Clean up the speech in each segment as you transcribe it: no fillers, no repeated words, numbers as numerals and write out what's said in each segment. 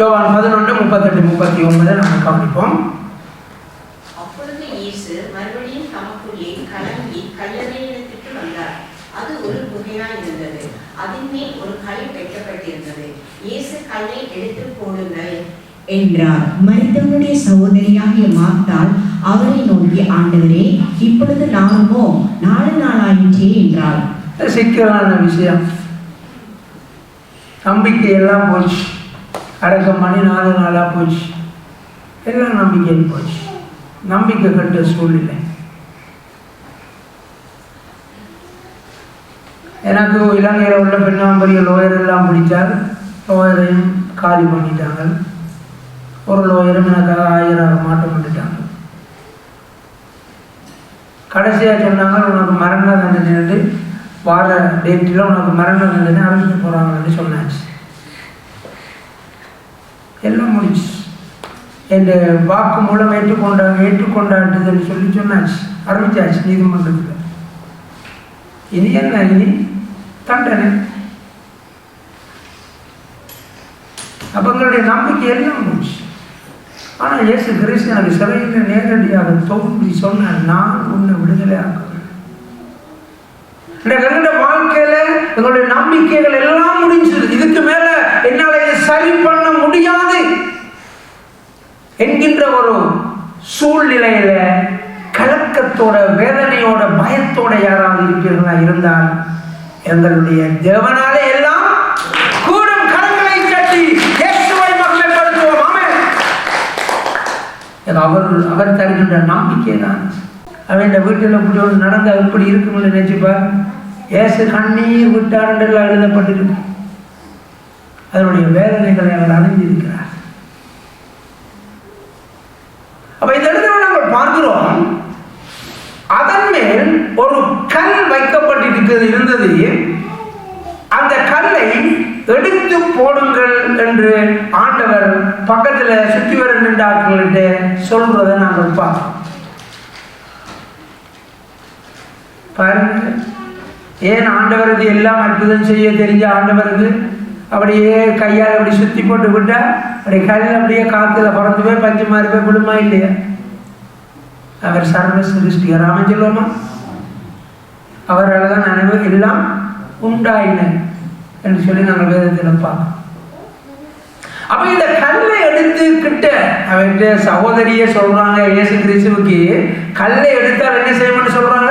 யோவான் 11:38-39 நாம் கவனிப்போம். அப்பொழுது இயேசு மறுபடியும் தமக்குள்ளே கலங்கி கல்லறையிடத்திற்கு வந்தார். அது ஒரு குகையாய் இருந்தது. அதன் மேல் ஒரு கல் வைக்கப்பட்டிருந்தது. இயேசு கல்லை எடுத்து போடுங்கள் என்றார். மரித்தவனுடைய சகோதரியாகிய மார்த்தாள் அவரை நோக்கி, ஆண்டவரே, இப்பொழுது நானுமோ 4 நாளாயிற்றே என்றாள். சிக்கலான விஷயம். நம்பிக்கை எல்லாம் போச்சு. அடக்கம் பண்ணி 4 நாளாக போச்சு. எல்லாம் நம்பிக்கையும் போச்சு. நம்பிக்கை கட்ட சூழ்நிலை. எனக்கு இலங்கையில் உள்ள பெண்ணாம்பரிய லோயர் எல்லாம் பிடிச்சால் லோயரையும் காலி பண்ணிட்டாங்க. ஒரு லோயரும் எனக்காக 1000 மாட்டம் பண்ணிட்டாங்க. கடைசியாக சொன்னாங்க, உனக்கு மரண தண்டனை வார டேட்டில் உனக்கு மரண தண்டனை அறிவிக்க போகிறாங்கன்னு சொன்னாச்சு. எல்லாம் முடிச்சு. என் வாக்கு மூலம் ஏற்றுக்கொண்டாட்டுதுன்னு சொன்னாச்சு, அறிவிச்சாச்சு நீதிமன்றத்தில். இனி என்ன? இனி தண்டனை. அப்போ எங்களுடைய நம்பிக்கை எல்லாம் முடிச்சு. ஆனால் இயேசு கிறிஸ்து எனக்கு சிறையில் நேரடியாக தோன்றி சொன்னார், நான் உன்னை விடுதலை ஆக்குவேன். எங்களுடைய வாழ்க்கையில எங்களுடைய நம்பிக்கைகள் எல்லாம் முடிஞ்சது. இதுக்கு மேல என்னால் இதை சரி பண்ண முடியாது என்கின்ற ஒரு சூழ்நிலையில கலக்கத்தோட, வேதனையோட, பயத்தோட யாராவது இருப்பீர்களா? இருந்தால் எங்களுடைய தேவனாலே எல்லாம் கூடும். கரங்களை தட்டி இயேசுவை மகிமைப்படுத்துவோம். ஆமென். அவர் தருகின்ற நம்பிக்கை தான். அவன் வீட்டில் இப்படி ஒன்று நடந்தா இப்படி இருக்கும்னு நினைச்சுப்பார். இயேசு கண்ணீர் விட்டார் என்றெல்லாம் எழுதப்பட்டிருக்கு. அதனுடைய வேதனைகளை அவர் அறிந்திருக்கிறார். அப்ப இந்த இடத்துல நாங்கள் பார்க்கிறோம், அதன் மேல் ஒரு கல் வைக்கப்பட்டிருந்தது. அந்த கல்லை எடுத்து போடுங்கள் என்று ஆண்டவர் பக்கத்துல சுற்றி வர நின்றார்கள்ட்டு சொல்றதை நாங்கள் பார்த்தோம். பாருங்க, ஏன் ஆண்டவருக்கு எல்லாம் அற்புதம் செய்ய தெரிஞ்ச ஆண்டவருக்கு அப்படியே கையால் அப்படி சுத்தி போட்டு விட்டா அப்படியே கல்லில் அப்படியே காத்துல பறந்து போய் பஞ்சு மாறி போய் விடுமா இல்லையா? அவர் சர்வ சிருஷ்டிகர். சொல்லுவோமா? அவரால் தான் நினைவு எல்லாம் உண்டாயின என்று சொல்லி நாங்கள் வேதத்தில் பார்ப்போம். அப்ப இந்த கல்லை எடுத்துக்கிட்ட அவர்கிட்ட சகோதரியே சொல்றாங்க, இயேசு கிறிஸ்துவுக்கு கல்லை எடுத்தால் என்ன செய்யணும்னு சொல்றாங்க?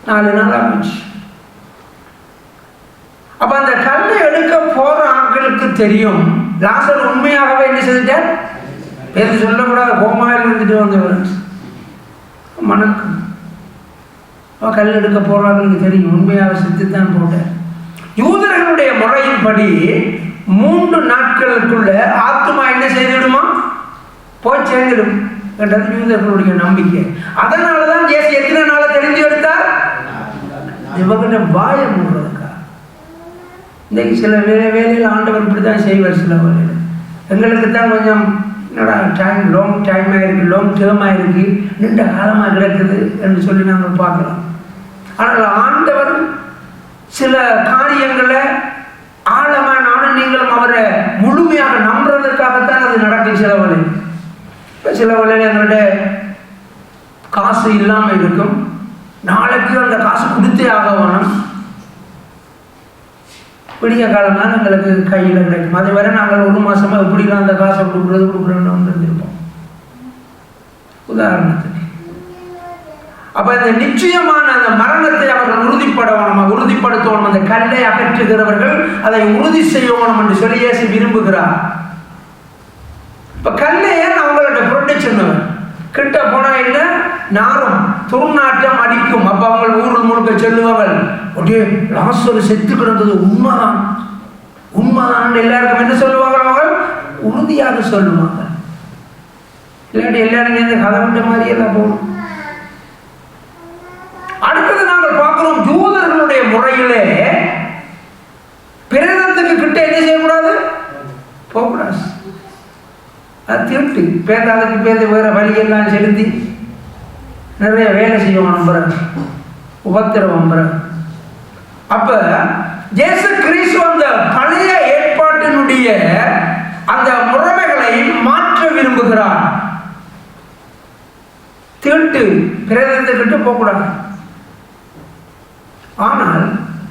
4 நாள் ஆச்சு. அப்ப அந்த கல்லை எடுக்க போற ஆட்களுக்கு தெரியும், லாசர் உண்மையாகவே என்ன செய்தார்? பேர் சொல்லக்கூடாது, கோமாவில் இருந்துட்டு வந்தவர் மணக்கு. கல் எடுக்க போறாங்களுக்கு தெரியும், உண்மையாக செத்துத்தான் போட்டார். யூதர்களுடைய முறையின்படி 3 நாட்களுக்குள்ள ஆத்துமா என்ன செய்திடுமா? போய் சேர்ந்துடும் என்றது யூதர்களுடைய நம்பிக்கை. அதனாலதான் இயேசு எத்தனை நாளை தெரிஞ்சு எடுத்தார்? இவங்கிட்ட வாய மூடுறதுக்கா. இன்னைக்கு சில வேலையில் ஆண்டவர் இப்படிதான் செய்வார். சில வேலையில் எங்களுக்கு தான் கொஞ்சம் டைம் லாங் டைமாக இருக்குது, லாங் டேர்மாக இருக்குது, நீண்ட காலமாக கிடக்குது என்று சொல்லி நாங்கள் பார்க்கலாம். ஆனால் ஆண்டவர் சில காரியங்களை ஆழமாக நானும் நீங்களும் அவரை முழுமையாக நம்புறதுக்காகத்தான் அது நடக்கும். சில வேலை இப்போ சில வேலையில் எங்கள்கிட்ட காசு இல்லாமல் இருக்கும், நாளைக்கு அந்த காசு கொடுத்தே ஆக வேணும். விடிய காலமாக எங்களுக்கு கையில் கிடைக்கும். அது வரை நாங்கள் 1 மாசமா எப்படிலாம் அந்த காசை கொடுக்குறோன்னு இருந்திருப்போம் உதாரணத்துக்கு. அப்ப இந்த நிச்சயமான அந்த மரணத்தை அவர்கள் உறுதிப்படுத்தணும். அந்த கல்லை அகற்றுகிறவர்கள் அதை உறுதி செய்யணும் என்று சொல்லி இயேசு விரும்புகிறார். இப்ப கல்லையே அவங்களோட ப்ரொடெக்ஷன் கிட்ட போனா என்ன நாரும் துர்நாற்றம் அடிக்கும். அப்ப அவங்க ஊரில் முழுக்க சொல்லுவார்கள், அப்படியே லாசர் செத்து கிடந்தது உண்மைதான் எல்லாருக்கும் என்ன சொல்லுவாங்க? அவங்க உறுதியாக சொல்லுவாங்க. இல்லாட்டி எல்லாரும் இந்த கதை விட்ட மாதிரி எல்லாம் போகணும். அடுத்தது நாங்கள் பார்க்கிறோம், யூதர்களுடைய முறையிலே பிரேதத்துக்கு கிட்ட என்ன செய்யக்கூடாது? போகக்கூடாது. அது திருட்டு. பேதாதுக்கு பேத வேற வழியெல்லாம் செலுத்தி நிறைய வேலை செய்வோம், நம்புறேன் உபத்திரவம். அப்ப இயேசு கிறிஸ்து அந்த பழைய ஏற்பாட்டினுடைய பிரேதத்தினுடைய அந்த முறைமைகளை மாற்ற விரும்புகிறார். தீட்டு பிரேதத்துக்கிட்ட போகக்கூடாது. ஆனால்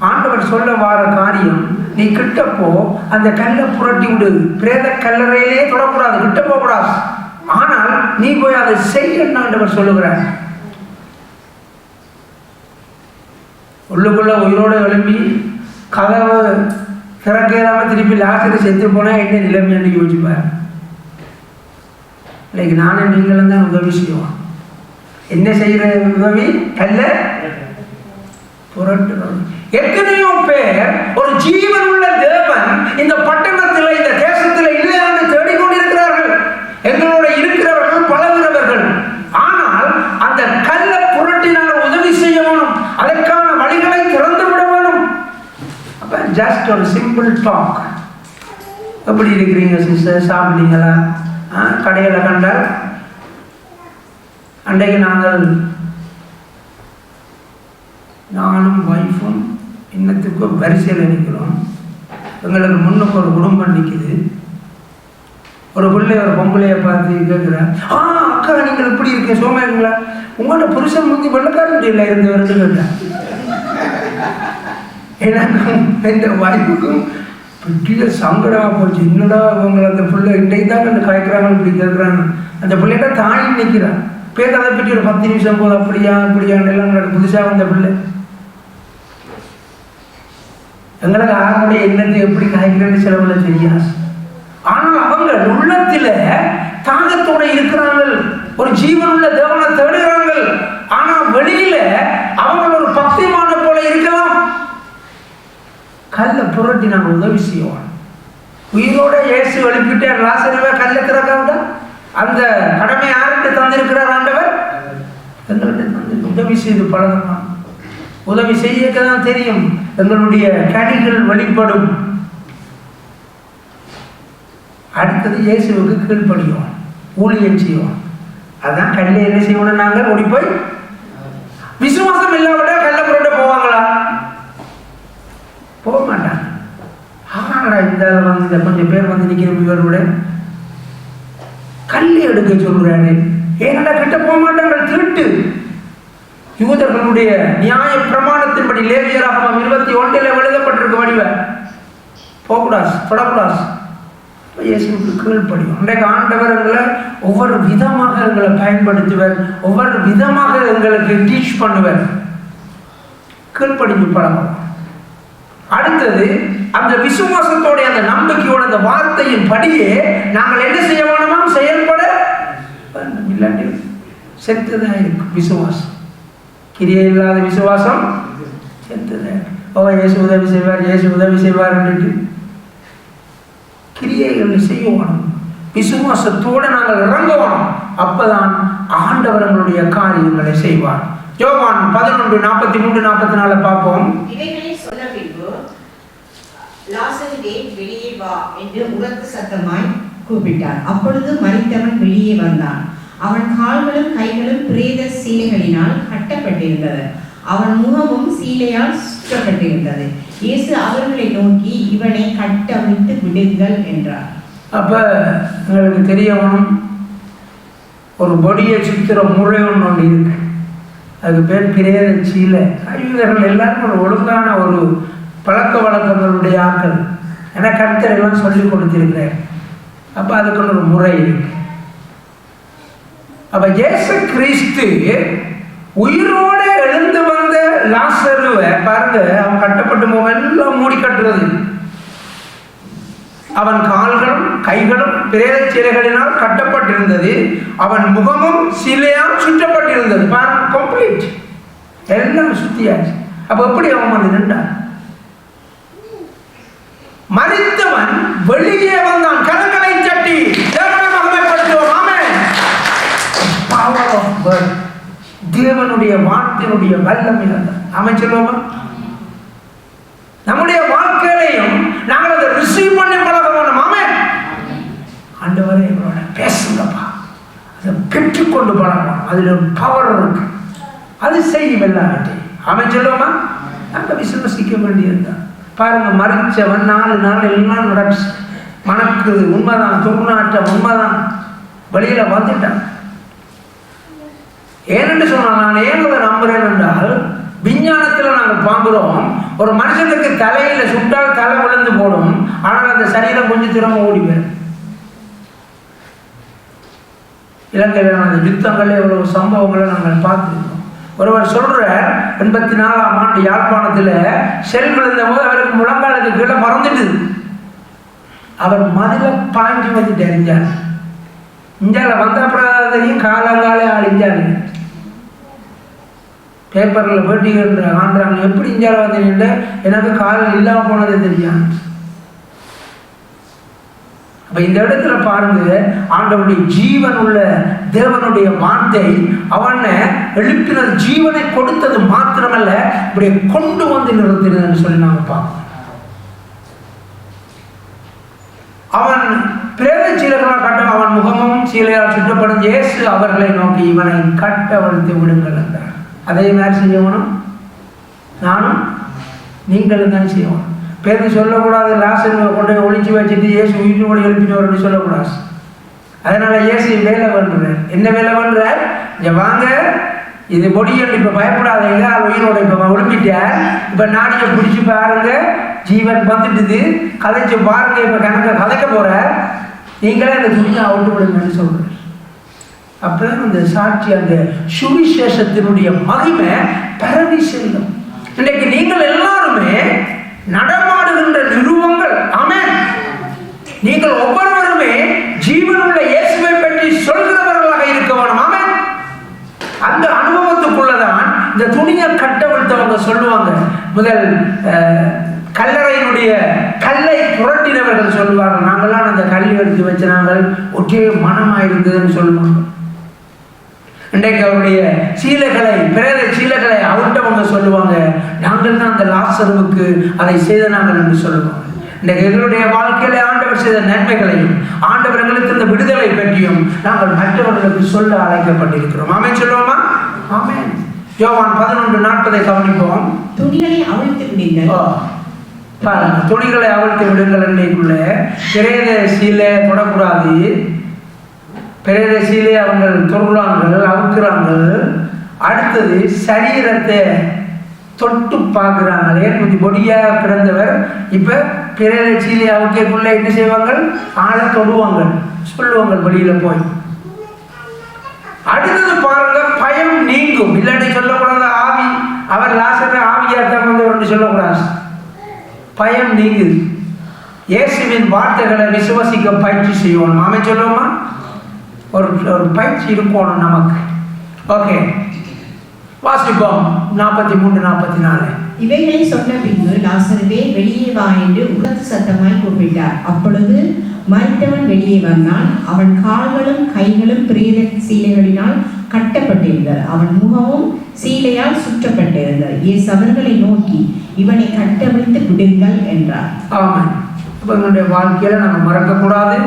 ஆண்டவர் சொல்ல வார காரியம், நீ கிட்டப்போ அந்த கல்லை புரட்டி விடு, பிரேத கல்லறையிலே தொடக்கூடாது, கிட்ட போகக்கூடாது. ஆனால் நீ போய் அதை செய்யன்னு ஆண்டவர் சொல்லுகிறார். உள்ளுக்குள்ள உயிரோடு எழுப்பி கதவை திறக்காம திருப்பி லாசரு செத்து போனா என்ன நிலைமை என்று யோசிப்பார். இன்னைக்கு நானும் நீங்களும் தான் உதவி செய்வோம். என்ன செய்யற உதவி? கல்ல புரட்டணும். எத்தனையோ பேர் ஒரு ஜீவன் உள்ள தேவன் இந்த பட்டணத்தில் இந்த தேசத்தில் இல்லையான்னு தேடிக்கொண்டிருக்கிறார்கள். எங்களோட இருக்கிறவர்கள் பழகிறவர்கள். ஆனால் அந்த கல்லை புரட்டி நாங்கள் உதவி செய்ய வேணும். அதற்கான வழிகளை திறந்து விட வேணும். அப்ப ஜஸ்ட் ஒரு சிம்பிள் டாக். எப்படி இருக்கிறீங்க சிஸ்டர், சாப்பிட்டீங்களா, கடையில் கண்டால் அன்றைக்கு நானும் ஒய்ஃபும் இன்னத்துக்கு வரிசையில் நிற்கிறோம். எங்களுக்கு முன்னுக்கு ஒரு குடும்பம் நிற்குது. ஒரு பிள்ளை ஒரு பொம்பளையை பார்த்து கேட்குறேன், அக்கா நீங்கள் எப்படி இருக்கீங்க, சோமாங்களா, உங்களோட புருஷன் முந்தி வெள்ளக்காரன் இல்லை இருந்து வருது கேட்டேன். எனக்கும் இந்த வாய்ப்புக்கும் பெரிய சங்கடமாக போச்சு. என்னடா இவங்களை அந்த பிள்ளை இன்றைக்கு தான் அந்த காய்க்கிறாங்க இப்படி கேட்குறாங்க. அந்த பிள்ளைகிட்ட தாய் நிற்கிறான். பேர் அதை பற்றி ஒரு 10 நிமிஷம் போது அப்படியா இப்படியான்னு எல்லாம் புதுசாக வந்த பிள்ளை. எங்களுக்கு ஆளுடைய எண்ணத்தை எப்படி காய்க்கிறேன்னு சிலவுல தெரியாது. ஆனால் அவங்க உள்ளத்தில் தாகத்தோட இருக்கிறார்கள். ஒரு ஜீவன் உள்ள தேவனை தேடுகிறார்கள். ஆனால் வெளியில அவங்க ஒரு பக்திமான போல இருக்கலாம். கல்லை புரட்டி நாங்கள் உதவி செய்வோம். உயிரோட இயேசு எழுப்பிட்டு லாசருவை கல்லை திறக்காவிட்டா அந்த கடமை யாருக்கு தந்திருக்கிறார்? ஆண்டவர் எங்கள்கிட்ட தந்து உதவி செய்து பழகலாம். உதவி செய்யதான் தெரியும். எங்களுடைய கனிகள் வெளிப்படும். அடுத்தது இயேசுவுக்கு கீழ்ப்படியும், ஊழியம் செய்வோம். அதான் கல்லை என்ன செய்யணும்? நாங்கள் ஓடி போய் விசுவாசம் இல்லாவிட கல்லை புரட்ட போவாங்களா? போக மாட்டாங்க. ஆனாடா இந்த வந்து கொஞ்சம் பேர் வந்து நிற்கிற இவரோட கல்லை எடுக்க சொல்றாரு. ஏனடா கிட்ட போக மாட்டாங்க, திருட்டு. யூதர்களுடைய நியாய பிரமாணத்தின்படி லேவியராகமம் 21 எழுதப்பட்டிருக்க வடிவ போகக்கூடாது, தொடக்கூடாது. இயேசுவுக்கு கீழ்ப்படியும். அன்றைக்கு ஆண்டவர் எங்களை ஒவ்வொரு விதமாக எங்களை பயன்படுத்துவர், ஒவ்வொரு விதமாக எங்களுக்கு டீச் பண்ணுவர். கீழ்ப்படிஞ்சு பழகும். அடுத்தது அந்த விசுவாசத்தோட அந்த நம்பிக்கையோட அந்த வார்த்தையின் படியே நாங்கள் என்ன செய்ய வேணுமா? செயல்பட இல்லாட்டி செத்துதான் இருக்கும் விசுவாசம். கிரியை இல்லாத விசுவாசம் செத்துதான். இயேசு உதவி செய்வார், இயேசு உதவி செய்வார் என்று கிரியைகளை செய்யணும். விசுவாசத்தோடு நாங்கள் இறங்கணும். அப்பதான் ஆண்டவர்களுடைய காரியங்களை செய்வார். யோவான் 11:43-44 பார்ப்போம். இவைகளை சொன்ன பின்பு லாசருவே வெளியே வா என்று உரத்த சத்தமாய் கூப்பிட்டார். அப்பொழுது மரித்தவன் வெளியே வந்தான். அவன் கால்களும் கைகளும் பிரேத சீலைகளினால் கட்டப்பட்டிருந்தது. அவன் முகமும் சீலையால் சுற்றப்பட்டிருந்தது. இயேசு அவர்களை நோக்கி, இவனை கட்டவிழ்த்து விடுங்கள் என்றார். அப்ப உங்களுக்கு தெரியணும், ஒரு பொடியை சுத்திர முறை ஒன்று இருக்கு. அது பேர் பிரேத சீலை. யூதர்கள் எல்லாரும் ஒரு ஒழுங்கான ஒரு பழக்க வழக்கங்களுடைய ஆக்கள். ஏன்னா கர்த்தர் எல்லாம் சொல்லி கொடுத்திருக்கிறார். அப்ப அதுக்குன்னு ஒரு முறை இருக்கு. அப்ப இயேசு கிறிஸ்து உயிரோட எழுந்து வந்த லாசருவை பாருங்க, அவன் கட்டப்பட்டு எல்லாம் மூடி கட்டுறது. அவன் கால்களும் கைகளும் பிரேத சீலைகளினால் கட்டப்பட்டிருந்தது. அவன் முகமும் சீலையால் சுற்றப்பட்டிருந்தது. பாருங்க, கம்ப்ளீட் எல்லாம் சுத்தியாச்சு. அப்ப எப்படி அவன் வந்து நின்றான்? மரித்தவன் வெளியே வந்தான். கரங்களை தட்டி தேவனை மகிமைப்படுத்துவோம். ஆமென். பவர் ஆஃப் வேர்ட், தேவனுடைய வார்த்தையினுடைய வல்லமை. அமைச்சருமா, நம்முடைய வாழ்க்கையிலையும் நாங்கள் அதை ரிசீவ் பண்ணி பழக வேணும். ஆமென். ஆண்டவரே எங்களோட பேசுங்கப்பா, அதை பெற்றுக்கொண்டு பழகணும். அதில் ஒரு பவர் இருக்கு. அது செய்யும் எல்லார்ட்டையும். அமைச்சருமா, நாங்கள் விசுவசிக்க வேண்டியதுதான். பாருங்க, மறிச்சவன் 4 நாள் எல்லாம் நடந்துச்சு. மணக்குது, உண்மைதான், துர்நாற்றம் உண்மைதான், வெளியில வந்துட்டான். ஏனென்று சொன்னால் நான் ஏன் அதை நம்புறேன் என்றால், விஞ்ஞானத்தில் நாங்கள் பார்க்கிறோம், ஒரு மனுஷனுக்கு தலையில சுட்டால் தலை விழுந்து போடும், ஆனால் அந்த சரீரம் கொஞ்சம் தூரம் ஓடி போயிடும். இலங்கையில் அந்த யுத்தங்கள் எவ்வளவு சம்பவங்களை நாங்கள் பார்த்துருக்கோம். ஒருவர் சொல்ற 84ஆம் ஆண்டு யாழ்ப்பாணத்தில் செல் விழுந்த போது அவருக்கு முழங்காலுக்கு கீழே மறந்துட்டு அவர் மதில பாஞ்சு வந்துட்டு அறிஞ்சார். இஞ்சால வந்த அப்புறம் தெரியும் காலங்காலே அழிஞ்சாரு. பேப்பரில் பேட்டிகள் ஆண்டுறாங்க, எப்படி இஞ்சால வந்தீங்க, எனக்கு கால் இல்லாமல் போனதே தெரியும். அப்ப இந்த இடத்துல பாருங்க, ஆண்டவருடைய ஜீவன் உள்ள தேவனுடைய வார்த்தை அவனை எழுப்பினது, ஜீவனை கொடுத்தது மாத்திரமல்ல, இப்படி கொண்டு வந்து நிறுத்தினதுன்னு சொல்லி நாங்க பார்ப்போம். அவன் பிரேத சீலைகளால் கட்ட, அவன் முகமும் சீலையால் சுற்றப்படும். இயேசு அவர்களை நோக்கி, இவனை கட்டவிழ்த்து விடுங்கள் என்றார். அதே மாதிரி செய்யணும், நானும் நீங்களும் தான் செய்யணும். பேருக்கு சொல்லக்கூடாது, லாசரை கொண்டு ஒழிச்சு வச்சுட்டு இயேசு உயிரோடு எழுப்பினவர்னு சொல்லக்கூடாது. அதனால இயேசு வேலை பண்ணுறார். என்ன வேலை பண்ணுறார்? இங்கே வாங்க, இது பொடியல், இப்போ பயப்படாதீங்க, அது உயிரோட இப்போ ஒழுப்பிட்டார், இப்போ நாடியை பிடிச்சி பாருங்க, ஜீவன் வந்துட்டுது, கதைச்சு பாருங்க, இப்போ கதைக்க போற, நீங்களே அந்த துணியை அவுட்டு விடுங்கன்னு சொல்றார். அப்பதான் அந்த சாட்சி, அந்த சுவிசேஷத்தினுடைய மகிமை பரவி செல்லும். இன்னைக்கு நீங்கள் எல்லாருமே நடமாடுகின்ற நிறுவங்கள். ஆமென். நீங்கள் ஒவ்வொருவருமே ஜீவனுள்ள இயேசுவை பற்றி சொல்கிறவர்களாக இருக்க வேண்டும். ஆமென். அந்த அனுபவத்துக்குள்ளதான் இந்த துணியை கட்டவிழ்த்தவங்க சொல்லுவாங்க. முதல் கல்லறையினுடைய கல்லை புரட்டினவர்கள் சொல்லுவார்கள், நாங்களாம் அந்த கல்லை எடுத்து வச்சு நாங்கள் ஒற்றே மனமாயிருந்ததுன்னு சொல்லுவாங்க. இன்றைக்கு அவருடைய சீலைகளை, பிரேத சீலைகளை அவிட்டவங்க சொல்லுவாங்க, நாங்கள் தான் அந்த லாசருவுக்கு அதை செய்த நாங்கள் என்று சொல்லுவாங்க. இன்றைக்கு எங்களுடைய வாழ்க்கையில ஆண்டவர் செய்த நன்மைகளையும் ஆண்டவர் எங்களுக்கு இந்த விடுதலை பற்றியும் நாங்கள் மற்றவர்களுக்கு சொல்ல அழைக்கப்பட்டிருக்கிறோம். ஆமென் சொல்லுவோமா? ஆமென். யோவான் 11:40 கவனிப்போம். துணிகளை அவிழ்த்து விடுங்கள். பாருங்க, துணிகளை அவிழ்த்து விடுங்கள். இன்னைக்குள்ள பிரேத சீலை தொடக்கூடாது. பிரேத சீலை அவங்க தொடுறாங்க, அவுக்குறாங்க. அடுத்தது சரீரத்தை தொட்டு பார்க்குறாங்க. ஏன் பொடியா கிடந்தவர் இப்ப பிரேத சீலை அவுக்கக்குள்ள என்ன செய்வாங்க? ஆளை தொடுவாங்க, சொல்லுவாங்க வெளியில போய். அடுத்தது பாருங்க, பயம் நீங்கும். இல்லாட்டி சொல்லக்கூடாது, ஆவி, அவர் லாசரை ஆவியாத்தான் வந்தவர் சொல்லக்கூடாது. பயம் நீங்குது. இயேசுவின் வார்த்தைகளை விசுவாசிக்க பயிற்சி செய்வோம். ஆமே சொல்லுவோமா? ஒரு பயிற்சி இருக்கணும் நமக்கு. ஓகே, வாசிப்போம் 43-44. இவைகளை சொன்ன பின்பு லாசருவே வெளியே வா என்று உரத்து சத்தமாய் கூப்பிட்டார். அப்பொழுது மரித்தவன் வெளியே வந்தான். அவன் கால்களும் கைகளும் பிரேத சீலைகளினால் கட்டப்பட்டிருந்தது, அவன் முகமும் சீலையால் சுற்றப்பட்டிருந்தது. இயேசு அவர்களை நோக்கி, இவனை கட்டவிழ்த்து விடுங்கள் என்றார். ஆமாம். இவங்களுடைய வாழ்க்கையில நம்ம மறக்கக்கூடாது,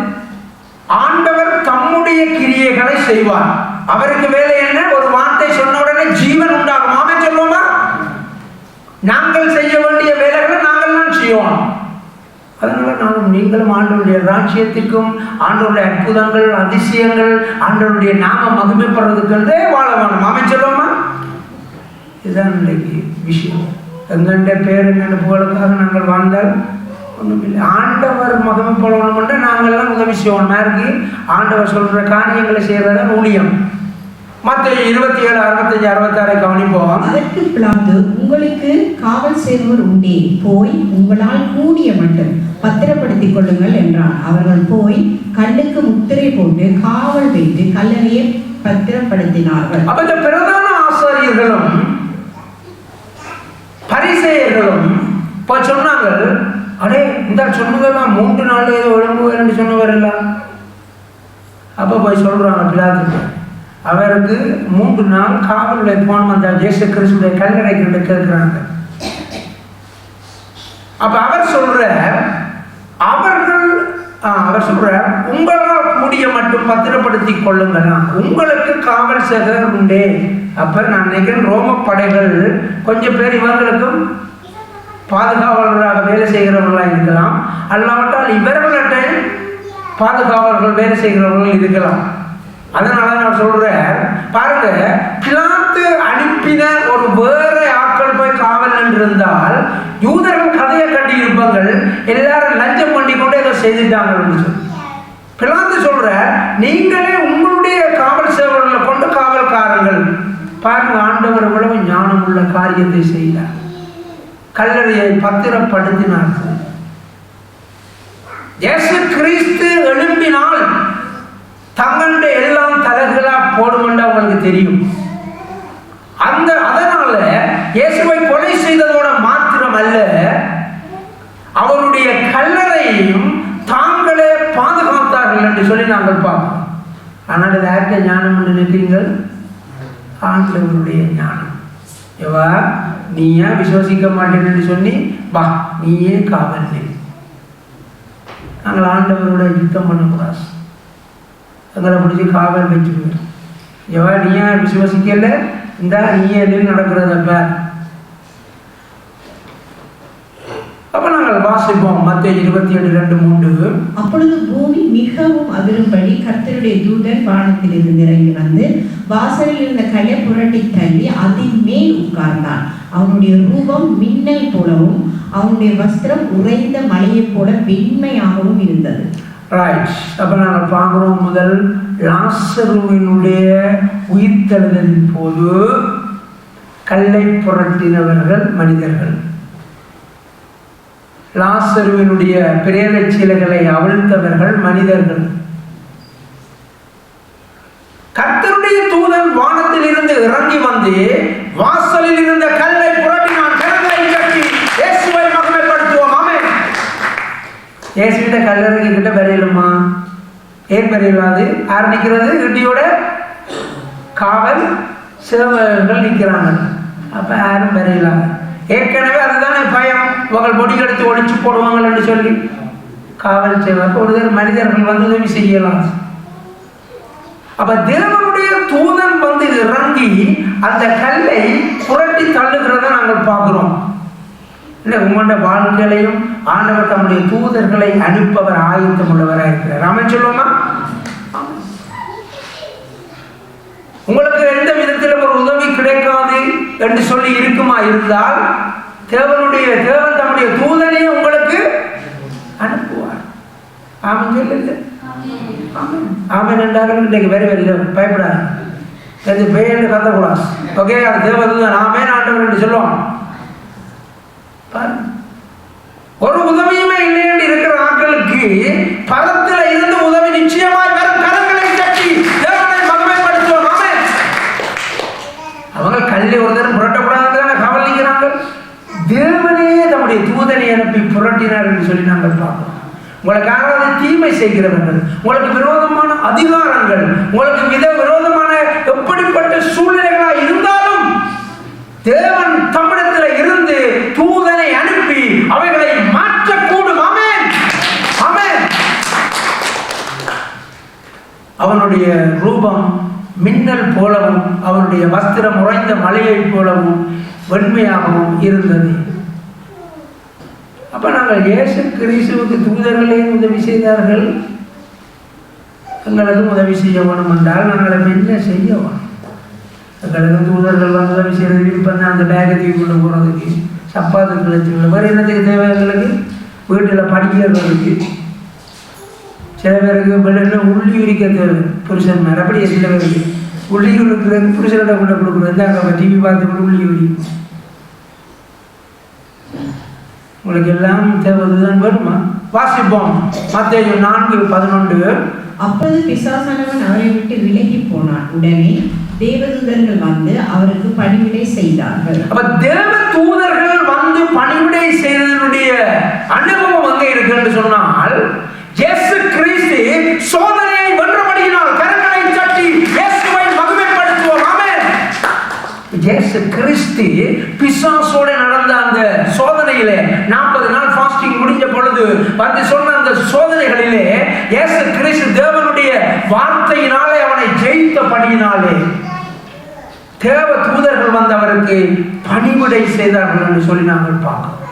ஆண்டவர் தம்முடைய கிரியைகளை செய்வார். அவருக்கு வேலை என்ன? ஒரு வார்த்தை சொன்ன உடனே ஜீவன் உண்டாகும். ஆமென் சொல்லுவோமா? நாங்கள் செய்ய வேண்டிய வேலைகளை நாங்கள் தான் செய்வோம். அதனால நானும் நீங்களும் ஆண்டவருடைய ராஜ்யத்திற்கும் ஆண்டவருடைய அற்புதங்கள், அதிசயங்கள், ஆண்டவருடைய நாம மகிமைப்படுறதுக்கு வாழ வேணும். ஆமென் சொல்லுவோமா? இதுதான் இன்றைக்கு விஷயம். எங்கண்ட பேர் எங்கண்ட புகழுக்காக நாங்கள் வாழ்ந்தால் ஒன்றும் இல்லை. ஆண்டவர் மகிமைப்படணும்ன்ற நாங்கள்லாம் உதவி செய்வோம். யாருக்கு? ஆண்டவர் சொல்ற காரியங்களை செய்யறதான் ஊழியம். மத்தேயு 27:65-66 கவனிப்போம். அதற்கு பிலாத்து, உங்களுக்கு காவல் செய்வர் உண்டே, போய் உங்களால் கூடிய மட்டும் பத்திரப்படுத்திக் கொள்ளுங்கள் என்றான். அவர்கள் போய் கல்லுக்கு முத்திரை போட்டு காவல் வைத்து கல்லறையை பத்திரப்படுத்தினார்கள். அப்ப இந்த பிரதான ஆசாரியர்களும் பரிசேயர்களும் இப்ப சொன்னாங்க, அடே இந்த சொன்னதெல்லாம் 3 நாள் ஏதோ ஒழுங்கு சொன்னவர் எல்லாம். அப்ப போய் சொல்றாங்க பிலாத்துக்கு, அவருக்கு 3 நாள் காவல் வைப்போம் அந்த இயேசு கிறிஸ்துடைய கல்லறை கிட்ட கேட்கிறாங்க. அப்ப அவர் சொல்ற உங்களால் கூடிய மட்டும் பத்திரப்படுத்திக் கொள்ளுங்களா, உங்களுக்கு காவல் சேகர் உண்டே. அப்ப நான் நினைக்கிறேன் ரோம படைகள் கொஞ்சம் பேர் இவங்களுக்கும் பாதுகாவலராக வேலை செய்கிறவர்களாக இருக்கலாம், அல்லாவிட்டால் இவர்களிட்ட பாதுகாவலர்கள் வேலை செய்கிறவர்கள் இருக்கலாம். அதனால நான் சொல்றேன் பாருங்க, பிலாத்து அனுப்பின ஒரு வேற ஆட்கள் போய் காவல் நின்றிருந்தால் யூதர்கள் கதையை கட்டி இருப்பார்கள், எல்லாரும் லஞ்சம் பண்ணி கொண்டு ஏதோ செய்துட்டாங்கன்னு சொல்லி. பிலாத்து சொல்ற, நீங்களே உங்களுடைய காவல் சேவர்களை கொண்டு காவல்காரங்கள் பாருங்க, ஆண்டவர் எவ்வளவு ஞானம் உள்ள காரியத்தை செய்தார். கல்லறையை பத்திரப்படுத்தினார்கள். இயேசு கிறிஸ்து எழும்பினால் தங்களுடைய எல்லாம் தலைகளா போடுமென்று அவங்களுக்கு தெரியும். அதனால இயேசுவை கொலை செய்ததோட மாத்திரம் அல்ல, அவருடைய கல்லறையையும் தாங்களே பாதுகாத்தார்கள் என்று சொல்லி நாங்கள் பார்ப்போம். ஆனால் இது யாருடைய ஞானம் என்று நினைக்கிறீர்கள்? ஆண்டவருடைய ஞானம். எவா நீ ஏன் விசுவாசிக்க மாட்டேன்னு சொல்லி வா, நீயே காவல் நில். நாங்கள் ஆண்டவரோட யுத்தம் பண்ணக்கூடாது, எங்களை பிடிச்சி காவல் வச்சுக்கணும். எவா நீ ஏன் விசுவாசிக்கல, இந்த நீயே நடக்கிறதப்ப. அப்ப நாங்கள் வாசிப்போம் மத்தேயு 27:2-3. அப்பொழுது பூமி மிகவும் அதிரும்படி கர்த்தருடைய தூதன் வானத்திலிருந்து இறங்கி வந்து வாசலில் இருந்த கையை புரட்டி தள்ளி அதன் மேல் உட்கார்ந்தான். அவனுடைய ரூபம் மின்னல் போலவும் அவனுடைய வஸ்திரம் உறைந்த மலையை போல வெண்மையாகவும் இருந்தது. ரைட். அப்ப நாங்கள் பார்க்கிறோம், முதல் லாசருவினுடைய உயிர்த்தெழுதலின் போது கல்லை புரட்டினவர்கள் மனிதர்கள். லாசருவினுடைய பிரேத சீலைகளை அவிழ்த்தவர்கள் மனிதர்கள். கர்த்தருடைய தூதன் வானத்தில் இருந்து இறங்கி வந்து வாசலில் இருந்த கல்லை புரட்டினான், கரங்களை கட்டி இயேசுவை மகிமைப்படுத்துவோம். ஆமென். இயேசுவிட்ட கல்லறைக்கு கிட்ட பெறையிலுமா? ஏன் பெறையிலாது? யார் நிற்கிறது? இடியோட காவல் சேவகர்கள் நிற்கிறாங்க. அப்ப யாரும் பெறையிலாங்க. ஏற்கனவே அதுதானே பயம், உங்கள் பொடி எடுத்து ஒழிச்சு போடுவாங்க என்று சொல்லி காவல் சேவகர் ஒரு மனிதர்கள் வந்து உதவி செய்யலாம். அப்ப தேவனுடைய தூதன் வந்து இறங்கி அந்த கல்லை புரட்டி தள்ளுகிறத நாங்கள் பார்க்கிறோம். இல்லை, உங்களோட வாழ்க்கையிலையும் ஆண்டவர் தம்முடைய தூதர்களை அனுப்பவர் ஆயத்தம் உள்ளவராக இருக்கிறார். ஆமென் சொல்லுவோமா? உங்களுக்கு எந்த விதத்தில் ஒரு உதவி கிடைக்காது என்று சொல்லி இருக்குமா இருந்தால் தேவன் தம்முடைய தூதனை உங்களுக்கு அனுப்புவார். ஆமென் சொல்லுங்க. ஆமென் என்றார்கள். இன்றைக்கு வேறு வேறு பயப்படாது, பேர் கத்தக்கூடாது. ஓகே, அது தேவதூதன் ஆமென் ஆண்டவர் என்று சொல்லுவோம். ஒரு உதவியுமே இல்லை என்று இருக்கிற ஆட்களுக்கு பரத்தில் இருந்து உதவி நிச்சயமாய் வரும். கரங்களை தட்டி தேவனை மகிமைப்படுத்துவோம். ஆமென். அவங்க கல்லை ஒரு தரம் புரட்டக்கூடாதுன்னு காவல் நிற்கிறாங்க. தேவனே தம்முடைய தூதனை அனுப்பி புரட்டினார் என்று சொல்லி நாங்கள் பார்க்கிறோம். உங்களுக்கு யாராவது தீமை செய்கிறவர்கள், உங்களுக்கு விரோதமான அதிகாரங்கள், உங்களுக்கு விரோதமான எப்படிப்பட்ட சூழ்நிலைகளாக இருந்தாலும் தேவன் தம்மிடத்தில் இருந்து தூதனை அனுப்பி அவைகளை மாற்றக்கூடும். ஆமென். ஆமென். அவனுடைய ரூபம் மின்னல் போலவும் அவருடைய வஸ்திரம் உறைந்த மலையை போலவும் வெண்மையாகவும் இருந்தது. அப்ப நாங்கள் இயேசு கிறிஸ்துவுக்கு தூதர்களே உதவி செய்தார்கள், எங்களுக்கும் உதவி செய்ய வேணும் என்றால் நாங்கள் என்ன செய்ய வேணும்? எங்களுக்கு தூதர்கள் வந்து உதவி செய்யறது விருப்பம் தான். அந்த பேகை தூக்கி கொண்டு போகிறதுக்கு, சப்பாத்து கிழச்சி வேறு என்னத்துக்கு தேவை? எங்களுக்கு வீட்டில் படிக்கிறதுக்கு, சில பேருக்கு வெளியில் உள்ளி உரிக்க தேவை. புருஷன் மேலே அப்படி சில பேருக்கு உள்ளி உரிக்கிறதுக்கு புருஷனிட கொண்டு கொடுக்குறது. அங்கே டிவி பார்த்து உள்ளி உரிக்கும். உங்களுக்கு எல்லாம் தேவைதான் வேணுமா? வாசிப்போம் மத்தேயு 4:11. அப்போது பிசாசானவன் அவரை விட்டு விலகி போனான். உடனே தேவதூதர்கள் வந்து அவருக்கு பணிவிடை செய்தார்கள். அப்ப தேவ தூதர்கள் வந்து பணிவிடை செய்ததனுடைய அனுபவம் அங்கே இருக்கு என்று சொன்னால், இயேசு கிறிஸ்து சோதனையை வென்றபடியினால் கரங்களை தட்டி இயேசுவை மகிமைப்படுத்துவோம். ஆமென். இயேசு கிறிஸ்து பிசாசோட நடந்த அந்த சோதனையிலே 40 நாள் ஃபாஸ்டிங் முடிஞ்ச பொழுது வந்து சொன்ன அந்த சோதனைகளிலே இயேசு கிறிஸ்து தேவனுடைய வார்த்தையினாலே அவனை ஜெயித்தபடியினாலே தேவ தூதர்கள் வந்து அவருக்கு பணிவிடை செய்தார்கள் என்று சொல்லி நாங்கள் பார்க்கிறோம்.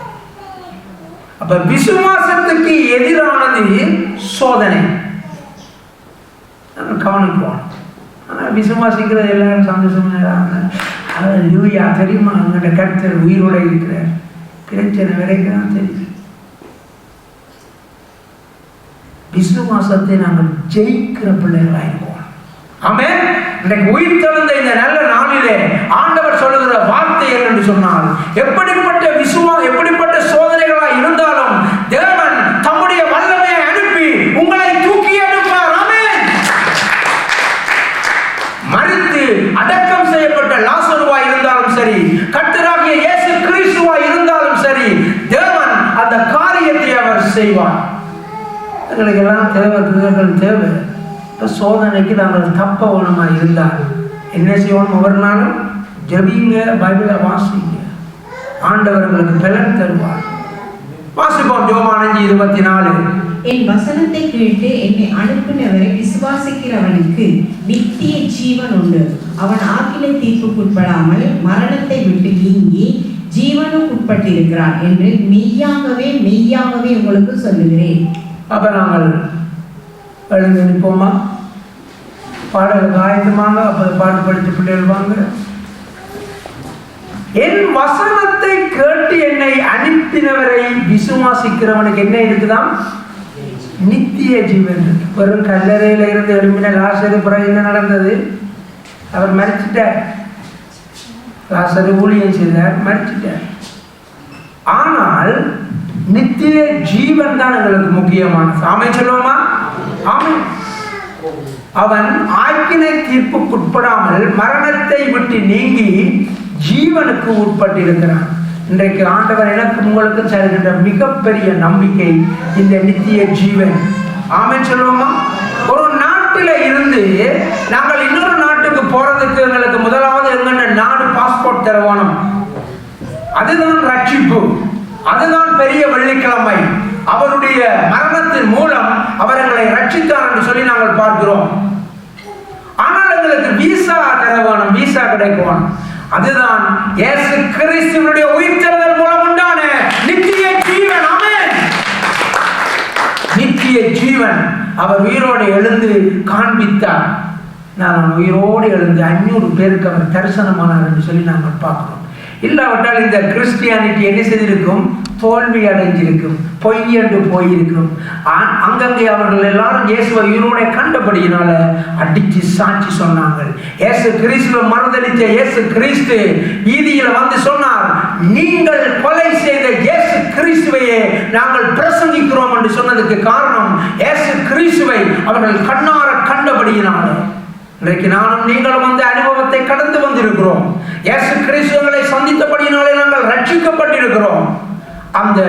அப்ப விசுவாசத்துக்கு எதிரானது சோதனை. கவனிப்போம். ஆனால் விசுவாசிக்கிறது எல்லாரும் சந்தோஷமா லூயா தெரியுமா, அவங்கள்ட்ட கர்த்தர் உயிரோட இருக்கிறார். பிரச்சனை வரைக்கும் தெரியும். விசுவாசத்தை நாங்கள் ஜெயிக்கிற பிள்ளைகளாயிருக்கோம். ஆமென். இன்றைக்கு உயிர் தெழுந்த இந்த நல்ல நாளிலே ஆண்டவர் சொல்லுகிற வார்த்தை என்று சொன்னால், எப்படிப்பட்ட சோதனைகளா இருந்தாலும் தேவன் தம்முடைய வல்லமையை அனுப்பி உங்களை தூக்கி எடுப்பார். ஆமென். மரித்து அடக்கம் செய்யப்பட்ட லாசருவா இருந்தாலும் சரி, கர்த்தராகிய இயேசு கிறிஸ்துவா இருந்தாலும் சரி, தேவன் அந்த காரியத்தை அவர் செய்வார். எங்களுக்கு எல்லாம் தேவை. சோதனைக்கு நாங்கள் தப்ப வேணுமா இருந்தால் என்ன செய்வோம்? ஒவ்வொரு நாளும் ஜெபிங்க, பைபிளை வாசிங்க, ஆண்டவர்களுக்கு பலன் தருவார். வாசிப்போம் யோவான் 5:24. என் வசனத்தை கேட்டு என்னை அனுப்பினவரை விசுவாசிக்கிறவனுக்கு நித்திய ஜீவன் உண்டு. அவன் ஆக்கினை தீர்ப்புக்குட்படாமல் மரணத்தை விட்டு நீங்கி ஜீவனுக்கு உட்பட்டிருக்கிறான் என்று மெய்யாகவே உங்களுக்கு சொல்லுகிறேன். அப்ப நாங்கள் எழுந்து நிற்போமா? பாடலுக்கு ஆயத்தமாக. அப்ப பாட்டு படித்த பிள்ளைகள் வாங்க. என் வசனத்தை கேட்டு என்னை அனுப்பினவரை விசுவாசிக்கிறவனுக்கு என்ன இருக்குதான்? நித்திய ஜீவன். வெறும் கல்லறையில இருந்து எழுப்பின லாசரு பிறகு என்ன நடந்தது? அவர் மரிச்சிட்டார். லாசரு ஊழியம் செய்தார், மரிச்சிட்டார். ஆனால் நித்திய ஜீவன் தான் எங்களுக்கு முக்கியமானது. ஆமென் சொல்லுவோமா? ஆமென். அவன் ஆக்கினை தீர்ப்புக்குட்படாமல் மரணத்தை விட்டு நீங்கி ஜீவனுக்கு உட்பட்டிருக்கிறான். இன்றைக்கு ஆண்டவர் எனக்கு உங்களுக்கு தருகின்ற மிகப்பெரிய நம்பிக்கை இந்த நித்திய ஜீவன். ஆமென் சொல்லுவோமா? ஒரு நாட்டில இருந்து நாங்கள் இன்னொரு நாட்டுக்கு போறதுக்கு எங்களுக்கு முதலாவது எங்கன்னு நாடு பாஸ்போர்ட் தரவானம். அதுதான் ரட்சிப்பு. அதுதான் பெரிய வெள்ளிக்கிழமை. அவருடைய மரணத்தின் மூலம் அவர் எங்களை ரட்சித்தார் என்று சொல்லி நாங்கள் பார்க்கிறோம். ஆனால் எங்களுக்கு விசா தரவானம், விசா கிடைக்கும். அதுதான் இயேசு கிறிஸ்துவினுடைய உயிர்த்தெழுதல் மூலம் உண்டான நித்திய ஜீவன். ஆமென். நித்திய ஜீவன். அவர் உயிரோடு எழுந்து காண்பித்தார். நான் உயிரோடு எழுந்து 500 பேருக்கு அவர் தரிசனமானார் என்று சொல்லி நாங்கள் பார்க்கிறோம். இல்லாவிட்டால் இந்த கிறிஸ்டியானிட்டி என்ன செய்திருக்கும்? தோல்வி அடைஞ்சிருக்கும், பொய் என்று போயிருக்கும். அங்கங்கே அவர்கள் எல்லாரும் இயேசுவை உயிரோட கண்டபடியினால அடிச்சு சாட்சி சொன்னாங்க. இயேசு கிறிஸ்துவை மறுதலித்த இயேசு கிறிஸ்து வீதியில் வந்து சொன்னார், நீங்கள் கொலை செய்த இயேசு கிறிஸ்துவையே நாங்கள் பிரசங்கிக்கிறோம் என்று சொன்னதுக்கு காரணம் இயேசு கிறிஸ்துவை அவர்கள் கண்ணார கண்டபடியினால. இன்றைக்கு நானும் நீங்களும் அந்த அனுபவத்தை கடந்து வந்திருக்கிறோம். இயேசு கிறிஸ்துவை சந்தித்தபடியினாலே நாங்கள் ரட்சிக்கப்பட்டிருக்கிறோம். அந்த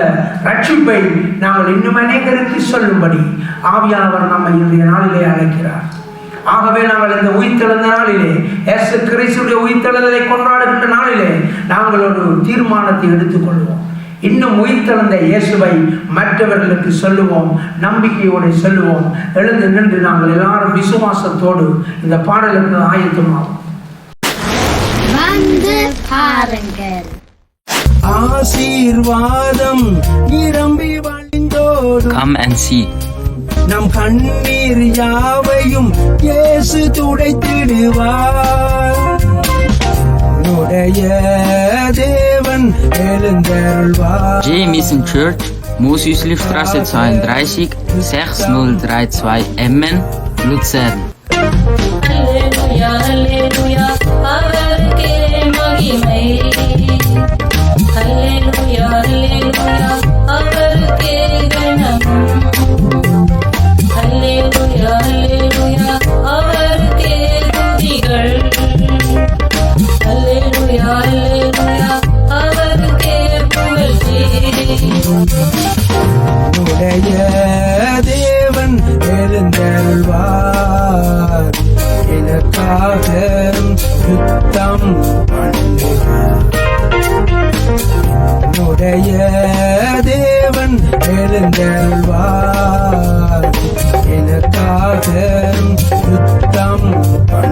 ரட்சிப்பை நாங்கள் இன்னும் அநேகருக்கு சொல்லும்படி ஆவியானவர் நம்மை இன்றைய நாளிலே அழைக்கிறார். ஆகவே நாங்கள் இந்த உயிர்த்தெழுந்த நாளிலே, இயேசு கிறிஸ்துவின் உயிர்த்தெழுதலை கொண்டாடுகின்ற நாளிலே நாங்கள் ஒரு தீர்மானத்தை எடுத்துக்கொள்வோம். இன்னும் உயிர்த்தெழுந்த இயேசுவை மற்றவர்களுக்கு சொல்லுவோம், நம்பிக்கையோடு சொல்லுவோம். எழுந்து நின்று நாங்கள் எல்லாரும் விசுவாசத்தோடு இந்த பாடலுக்கு ஆயத்தமாகும். ஆசீர்வாதம் நிரம்பி வழிந்தோடும். Come and see. நம் கண்ணீர் யாவையும் இயேசு துடைத்திடுவார். உடைய தேவன் எழுந்தருள்வார். J. Mission Church, Mosüslistraße 32, 6032 Emmen, Luzern. Halleluja, Halleluja, அவருக்கே மகிமை. Halleluja, Halleluja, அவருக்கே கணம். Halleluja, Halleluja, அவருக்கே துதிகள். Halleluja, Halleluja, அவருக்கே புகழ்ச்சி. உடைய தேவன் எழுந்தருள்வார். எனக்காக யுத்தம் பண்ணுவார். உடைய தேவன் எழுந்தருள்வார். எனக்காக யுத்தம் பண்ணுவார்.